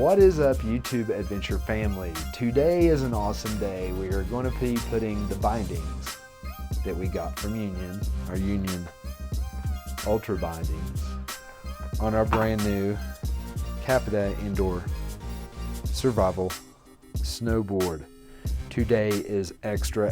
What is up, YouTube Adventure family? Today is an awesome day. We are going to be putting the bindings that we got from Union, our Union Ultra bindings, on our brand new Capita Indoor Survival Snowboard. Today is extra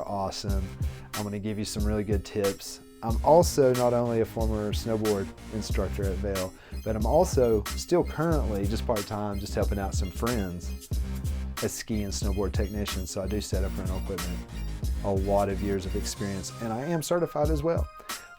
awesome. I'm going to give you some really good tips. I'm also not only a former snowboard instructor at Vail, but I'm also still currently just part-time, just helping out some friends as ski and snowboard technicians. So I do set up rental equipment, a lot of years of experience, and I am certified as well.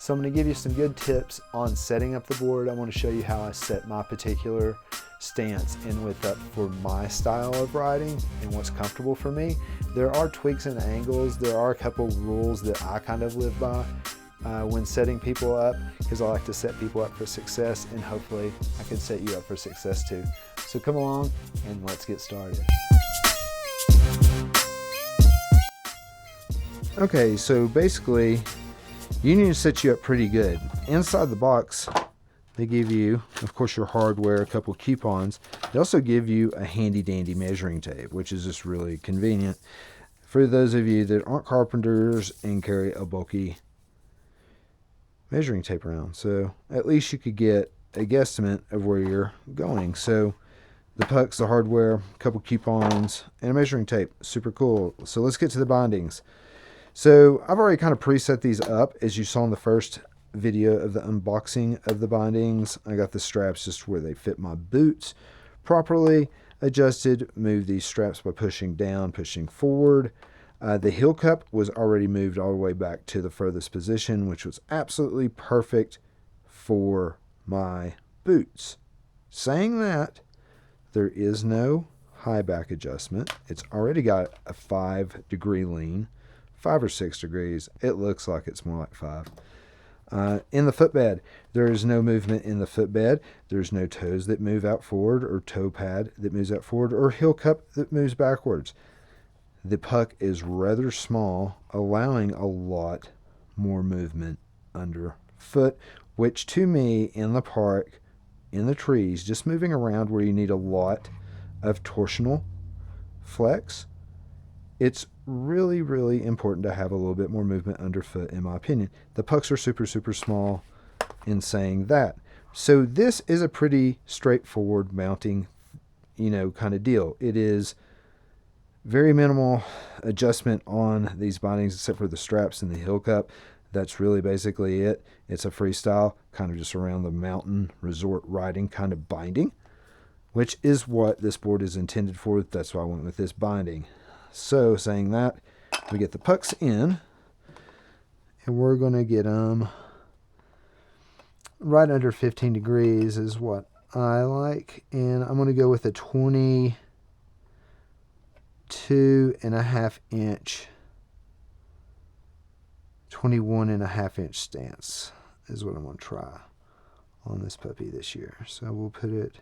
So I'm going to give you some good tips on setting up the board. I want to show you how I set my particular stance and width up for my style of riding and what's comfortable for me. There are tweaks and angles. There are a couple rules that I kind of live by when setting people up, because I like to set people up for success, and hopefully I can set you up for success too. So come along and let's get started. Okay, so basically Union sets you up pretty good. Inside the box they give you, of course, your hardware, a couple coupons. They also give you a handy dandy measuring tape, which is just really convenient for those of you that aren't carpenters and carry a bulky measuring tape around. So at least you could get a guesstimate of where you're going. So the pucks, the hardware, a couple coupons, and a measuring tape. Super cool. So let's get to the bindings. So I've already kind of preset these up, as you saw in the first video of the unboxing of the bindings. I got the straps just where they fit my boots properly adjusted. Move these straps by pushing down, pushing forward. The heel cup was already moved all the way back to the furthest position, which was absolutely perfect for my boots. Saying that, there is no high back adjustment. It's already got a 5-degree lean, 5 or 6 degrees. It looks like it's more like 5. In the footbed, there is no movement in the footbed. There's no toes that move out forward, or toe pad that moves out forward, or heel cup that moves backwards. The puck is rather small, allowing a lot more movement underfoot, which to me, in the park, in the trees, just moving around where you need a lot of torsional flex, it's really important to have a little bit more movement underfoot, in my opinion. The pucks are super small in saying that. So this is a pretty straightforward mounting, kind of deal. It is very minimal adjustment on these bindings except for the straps and the heel cup. That's really basically it. It's a freestyle, kind of just around the mountain resort riding kind of binding, which is what this board is intended for. That's why I went with this binding. So saying that, we get the pucks in, and we're going to get them right under 15 degrees is what I like. And I'm going to go with a 21.5 inch stance is what I'm going to try on this puppy this year. So we'll put it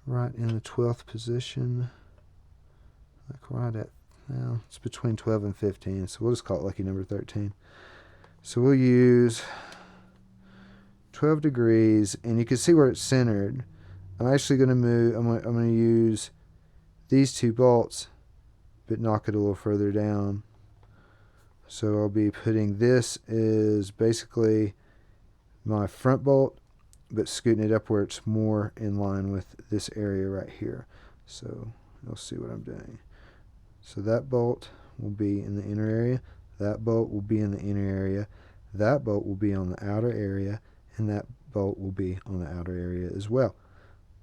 right in the 12th position, like right at, now it's between 12 and 15, so we'll just call it lucky number 13. So we'll use 12 degrees, and you can see where it's centered. I'm actually going to move, I'm going to use these two bolts, but knock it a little further down. So I'll be putting, this is basically my front bolt, but scooting it up where it's more in line with this area right here. So you'll see what I'm doing. So that bolt will be in the inner area, that bolt will be in the inner area, that bolt will be on the outer area, and that bolt will be on the outer area as well.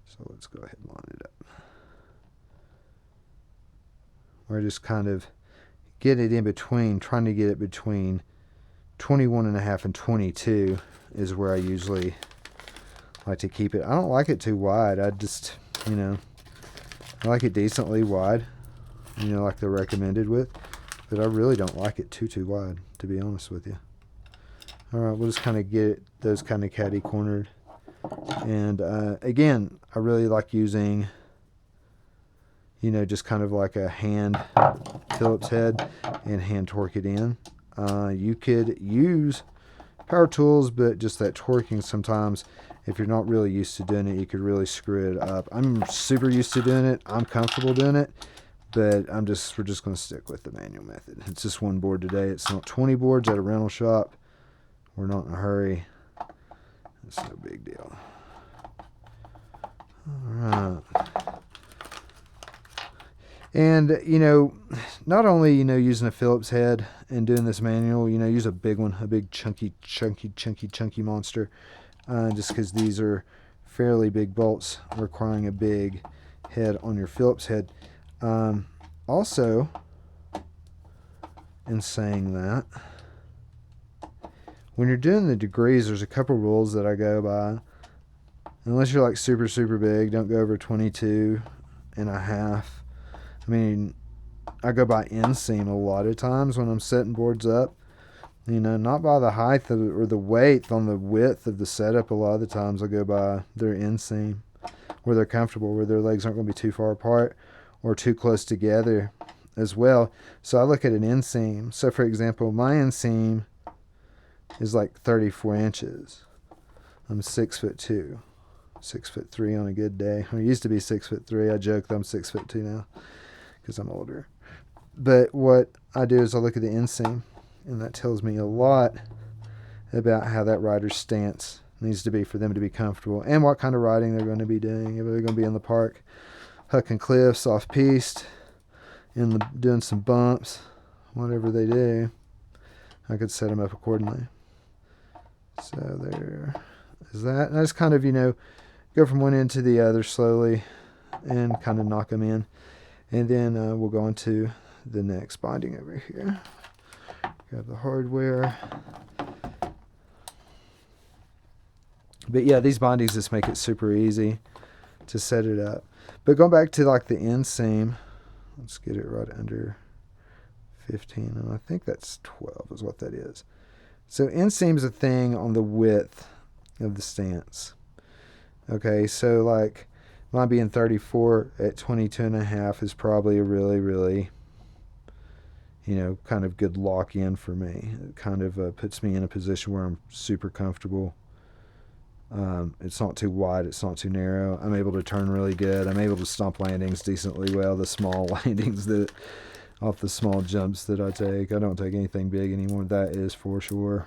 So let's go ahead and line it up. We're just kind of getting it in between, trying to get it between 21.5 and 22 is where I usually like to keep it. I don't like it too wide. I just, I like it decently wide, like the recommended width, but I really don't like it too wide, to be honest with you. All right, we'll just kind of get those kind of catty cornered. And again, I really like using, just kind of like a hand Phillips head and hand torque it in. You could use power tools, but just that torquing sometimes, if you're not really used to doing it, you could really screw it up. I'm super used to doing it. I'm comfortable doing it, but we're just going to stick with the manual method. It's just one board today. It's not 20 boards at a rental shop. We're not in a hurry. It's no big deal. All right. And, not only, using a Phillips head and doing this manual, use a big one, a big chunky monster, just because these are fairly big bolts requiring a big head on your Phillips head. Also, in saying that, when you're doing the degrees, there's a couple rules that I go by. Unless you're like super, super big, don't go over 22 and a half. I mean, I go by inseam a lot of times when I'm setting boards up. Not by the height or the weight on the width of the setup. A lot of the times I go by their inseam, where they're comfortable, where their legs aren't going to be too far apart or too close together as well. So I look at an inseam. So for example, my inseam is like 34 inches. I'm 6'2", 6'3" on a good day. I used to be 6'3". I joke that I'm 6'2" now because I'm older. But what I do is I look at the inseam, and that tells me a lot about how that rider's stance needs to be for them to be comfortable, and what kind of riding they're going to be doing. If they're going to be in the park, hucking cliffs, off-piste, doing some bumps, whatever they do, I could set them up accordingly. So there is that. And I just kind of, go from one end to the other slowly and kind of knock them in. And then we'll go into the next binding over here. Grab the hardware. But yeah, these bindings just make it super easy to set it up. But going back to like the inseam, let's get it right under 15, and I think that's 12 is what that is. So inseam's a thing on the width of the stance. Okay, so like mine being 34 at 22 and a half is probably a really, really, kind of good lock-in for me. It kind of puts me in a position where I'm super comfortable. It's not too wide, it's not too narrow. I'm able to turn really good. I'm able to stomp landings decently well, the small landings off the small jumps that I take. I don't take anything big anymore, that is for sure.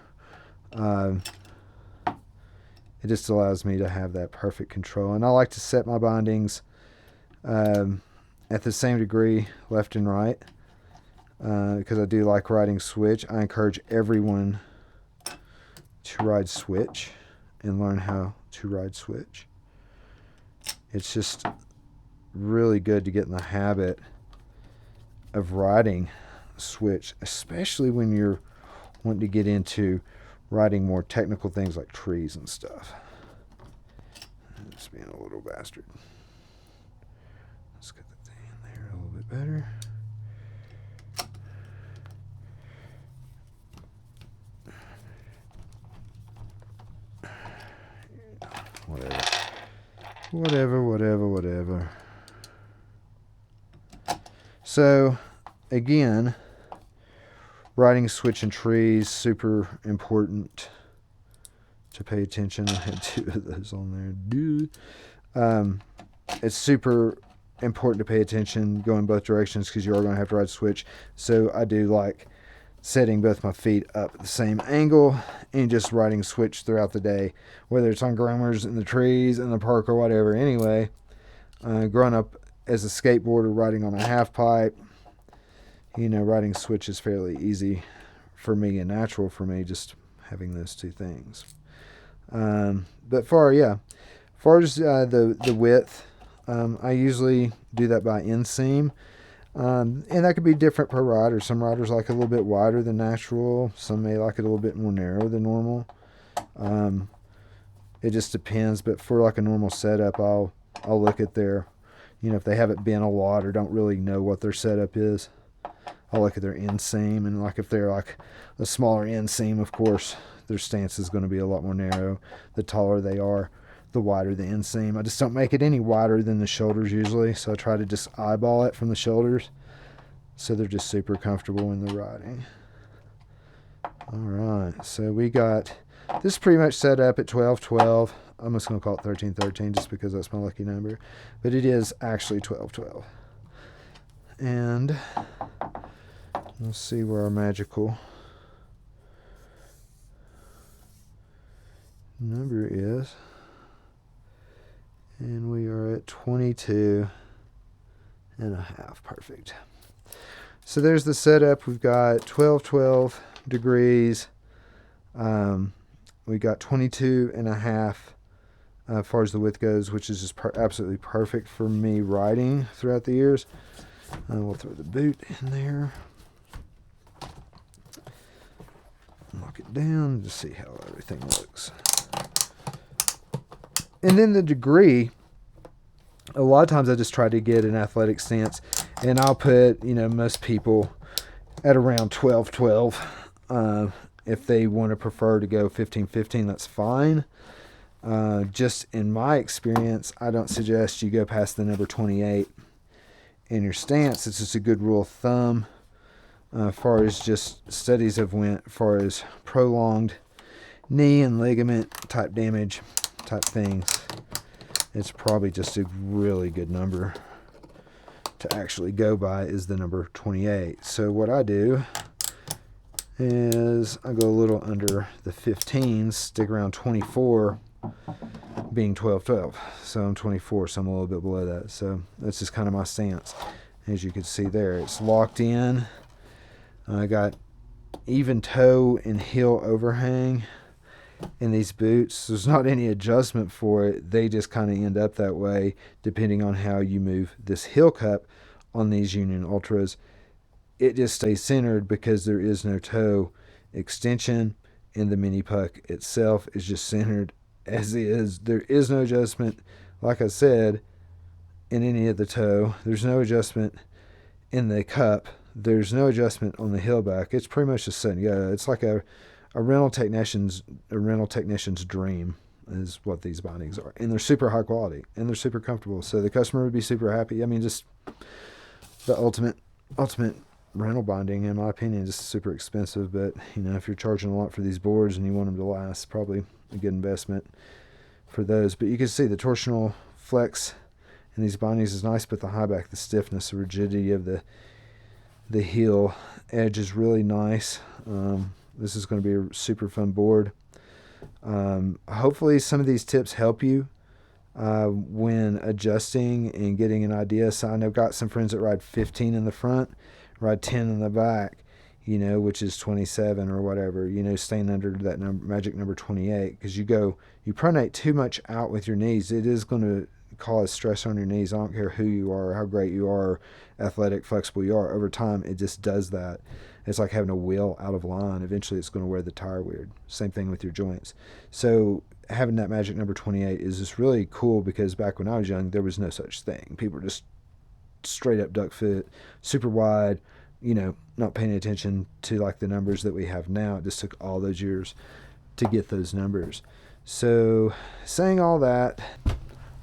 It just allows me to have that perfect control. And I like to set my bindings at the same degree, left and right, because I do like riding switch. I encourage everyone to ride switch and learn how to ride switch. It's just really good to get in the habit of riding switch, especially when you're wanting to get into riding more technical things like trees and stuff. Just being a little bastard. Let's get the thing in there a little bit better. Whatever. So, again, riding switch and trees, super important to pay attention. I had 2 of those on there. It's super important to pay attention going both directions because you are going to have to ride switch. So I do like setting both my feet up at the same angle and just riding switch throughout the day, whether it's on groomers, in the trees, in the park, or whatever. Anyway, growing up as a skateboarder riding on a half pipe, riding switch is fairly easy for me and natural for me, just having those 2 things. But far as the width, I usually do that by inseam. And that could be different per rider. Some riders like it a little bit wider than natural. Some may like it a little bit more narrow than normal. It just depends. But for like a normal setup, I'll look at their, if they haven't been a lot or don't really know what their setup is, I'll look at their inseam. And like if they're like a smaller inseam, of course, their stance is going to be a lot more narrow. The taller they are, the wider the inseam. I just don't make it any wider than the shoulders usually, so I try to just eyeball it from the shoulders so they're just super comfortable in the riding. Alright, so we got this is pretty much set up at 12-12. I'm just going to call it 13-13 just because that's my lucky number. But it is actually 12-12. And let's see where our magical number is. And we are at 22 and a half. Perfect. So there's the setup. We've got 12-12 degrees. We got 22 and a half as far as the width goes, which is just absolutely perfect for me riding throughout the years. We'll throw the boot in there. Lock it down to see how everything looks. And then the degree, a lot of times I just try to get an athletic stance, and I'll put, most people at around 12-12. If they want to prefer to go 15-15, that's fine. Just in my experience, I don't suggest you go past the number 28 in your stance. It's just a good rule of thumb. As far as just studies have went, as far as prolonged knee and ligament type damage type things, it's probably just a really good number to actually go by is the number 28. So what I do is I go a little under the 15s, stick around 24, being 12-12. So I'm 24, so I'm a little bit below that. So that's just kind of my stance. As you can see there, it's locked in. I got even toe and heel overhang in these boots. There's not any adjustment for it. They just kind of end up that way depending on how you move this heel cup on these Union Ultras. It just stays centered because there is no toe extension, and the mini puck itself is just centered as is. There is no adjustment, like I said, in any of the toe. There's no adjustment in the cup. There's no adjustment on the heel back. It's pretty much just set. Yeah, it's like a rental technician's dream is what these bindings are, and they're super high quality and they're super comfortable. So the customer would be super happy. I mean, just the ultimate rental binding, in my opinion, is super expensive. But if you're charging a lot for these boards and you want them to last, probably a good investment for those. But you can see the torsional flex in these bindings is nice, but the high back, the stiffness, the rigidity of the heel edge is really nice. This is going to be a super fun board. Hopefully some of these tips help you when adjusting and getting an idea. So I know I've got some friends that ride 15 in the front, ride 10 in the back, which is 27 or whatever, staying under that magic number 28, because you pronate too much out with your knees. It is going to cause stress on your knees. I don't care who you are, how great you are, athletic, flexible you are. Over time, it just does that. It's like having a wheel out of line. Eventually, it's going to wear the tire weird. Same thing with your joints. So having that magic number 28 is just really cool, because back when I was young, there was no such thing. People were just straight up duck foot, super wide, not paying attention to like the numbers that we have now. It just took all those years to get those numbers. So saying all that,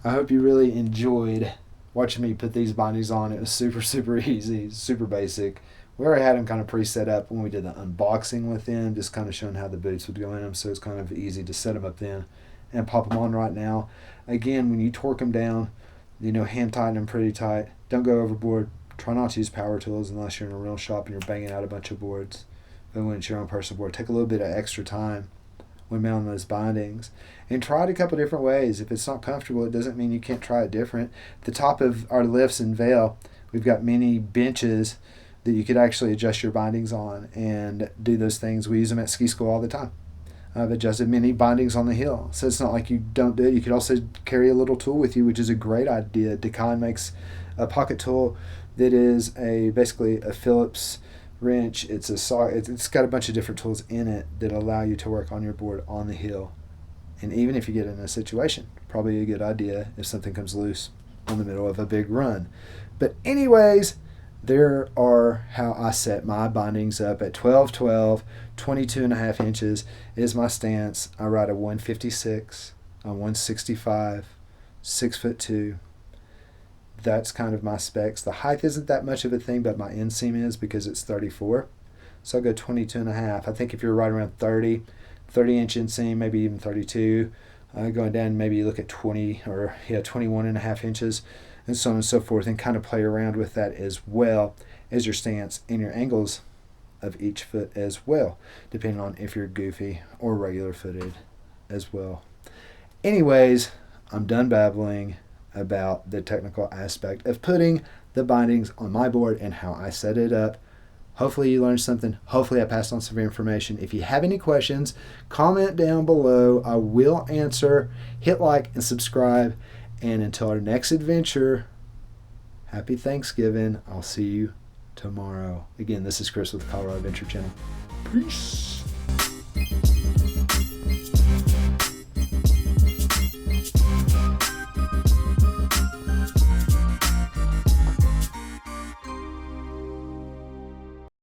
I hope you really enjoyed watching me put these bindings on. It was super, super easy, super basic. We already had them kind of pre-set up when we did the unboxing with them, just kind of showing how the boots would go in them, so it's kind of easy to set them up then and pop them on right now. Again, when you torque them down, hand tighten them pretty tight. Don't go overboard. Try not to use power tools unless you're in a rental shop and you're banging out a bunch of boards. But when it's your own personal board, take a little bit of extra time when mounting those bindings. And try it a couple different ways. If it's not comfortable, it doesn't mean you can't try it different. At the top of our lifts in Vail, we've got many benches that you could actually adjust your bindings on and do those things. We use them at ski school all the time. I've adjusted many bindings on the heel. So it's not like you don't do it. You could also carry a little tool with you, which is a great idea. Decon makes a pocket tool that is basically a Phillips wrench. It's got a bunch of different tools in it that allow you to work on your board on the heel. And even if you get in a situation, probably a good idea if something comes loose in the middle of a big run. But anyways, there are how I set my bindings up at 12-12, 22.5 inches is my stance. I ride a 156, a 165, 6'2". That's kind of my specs. The height isn't that much of a thing, but my inseam is because it's 34. So I'll go 22.5. I think if you're right around 30, 30-inch inseam, maybe even 32. Going down, maybe you look at 21 and a half inches, and so on and so forth, and kind of play around with that as well as your stance and your angles of each foot as well, depending on if you're goofy or regular footed as well. Anyways, I'm done babbling about the technical aspect of putting the bindings on my board and how I set it up. Hopefully you learned something. Hopefully I passed on some information. If you have any questions, comment down below. I will answer. Hit like and subscribe. And until our next adventure, happy Thanksgiving. I'll see you tomorrow. Again, this is Chris with the Colorado Adventure Channel. Peace.